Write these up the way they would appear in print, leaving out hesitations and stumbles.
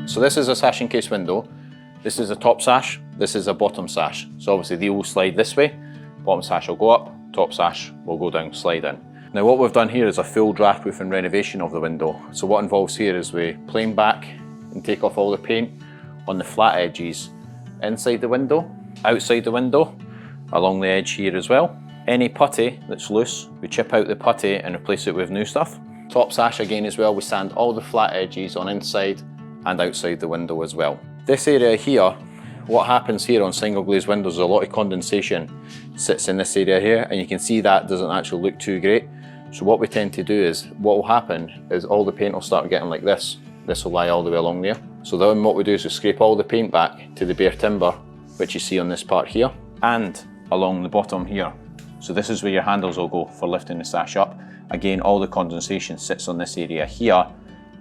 So this is a sash encased window. This is a top sash, this is a bottom sash. So obviously they will slide this way, bottom sash will go up, top sash will go down, slide in. Now what we've done here is a full draft proof and renovation of the window. So what involves here is we plane back and take off all the paint on the flat edges inside the window, outside the window, along the edge here as well. Any putty that's loose, we chip out the putty and replace it with new stuff. Top sash again as well, we sand all the flat edges on inside and outside the window as well. This area here, what happens here on single glazed windows, a lot of condensation sits in this area here, and you can see that doesn't actually look too great. So what we tend to do is, what will happen is all the paint will start getting like this. This will lie all the way along there. So then what we do is we scrape all the paint back to the bare timber, which you see on this part here, and along the bottom here. So this is where your handles will go for lifting the sash up. Again, all the condensation sits on this area here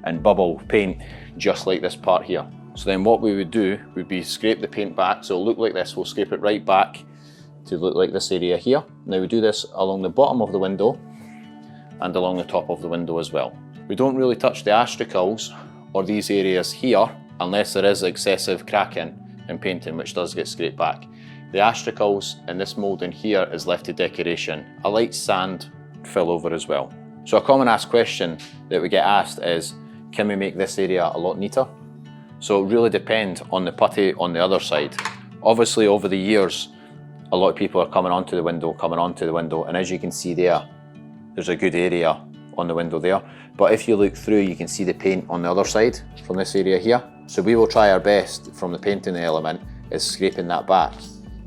and bubble paint just like this part here. So then what we would do would be scrape the paint back, so it'll look like this. We'll scrape it right back to look like this area here. Now we do this along the bottom of the window and along the top of the window as well. We don't really touch the astracals or these areas here unless there is excessive cracking and painting, which does get scraped back. The astracals and this moulding here is left to decoration. A light sand fill over as well. So a common asked question that we get asked is, can we make this area a lot neater? So it really depends on the putty on the other side. Obviously over the years, a lot of people are coming onto the window, and as you can see there's a good area on the window there. But if you look through, you can see the paint on the other side from this area here. So we will try our best from the painting element is scraping that back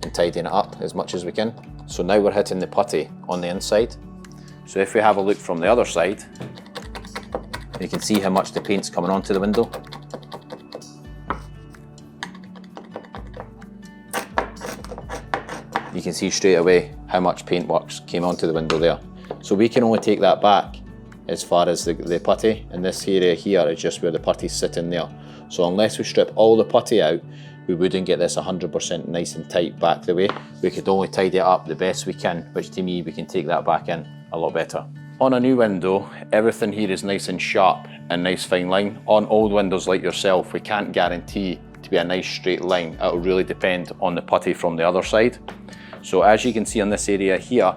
and tidying it up as much as we can. So now we're hitting the putty on the inside. So if we have a look from the other side, you can see how much the paint's coming onto the window. You can see straight away how much paintworks came onto the window there. So we can only take that back as far as the putty, and this area here is just where the putty's sitting there. So unless we strip all the putty out, we wouldn't get this 100% nice and tight back the way. We could only tidy it up the best we can, which to me, we can take that back in a lot better. On a new window, everything here is nice and sharp and nice fine line. On old windows like yourself, we can't guarantee to be a nice straight line. It'll really depend on the putty from the other side. So as you can see on this area here,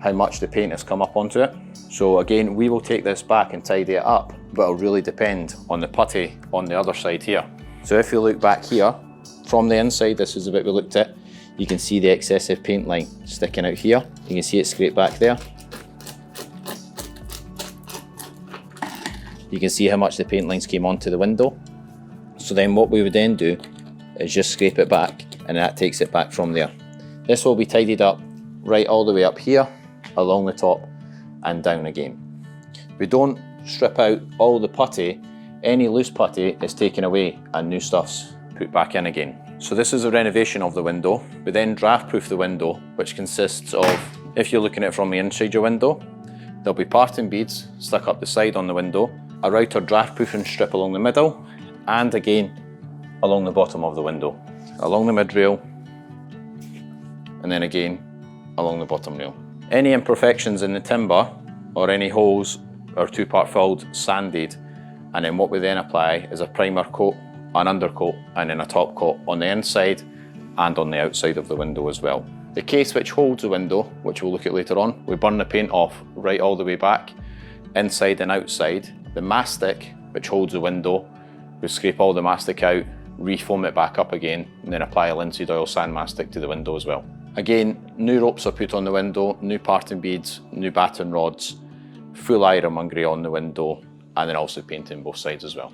how much the paint has come up onto it. So again, we will take this back and tidy it up, but it'll really depend on the putty on the other side here. So if you look back here, from the inside, this is the bit we looked at, you can see the excessive paint line sticking out here. You can see it scraped back there. You can see how much the paint lines came onto the window. So then what we would then do is just scrape it back, and that takes it back from there. This will be tidied up right all the way up here, along the top and down again. We don't strip out all the putty. Any loose putty is taken away and new stuff's put back in again. So this is a renovation of the window. We then draft proof the window, which consists of, if you're looking at it from the inside your window, there'll be parting beads stuck up the side on the window, a router draft proofing strip along the middle, and again along the bottom of the window, along the mid rail, and then again along the bottom rail. Any imperfections in the timber or any holes are two-part filled, sanded, and then what we then apply is a primer coat, an undercoat, and then a top coat on the inside and on the outside of the window as well. The case which holds the window, which we'll look at later on, we burn the paint off right all the way back, inside and outside. The mastic, which holds the window, we scrape all the mastic out, refoam it back up again, and then apply a linseed oil sand mastic to the window as well. Again, new ropes are put on the window, new parting beads, new batten rods, full ironmongery on the window, and then also painting both sides as well.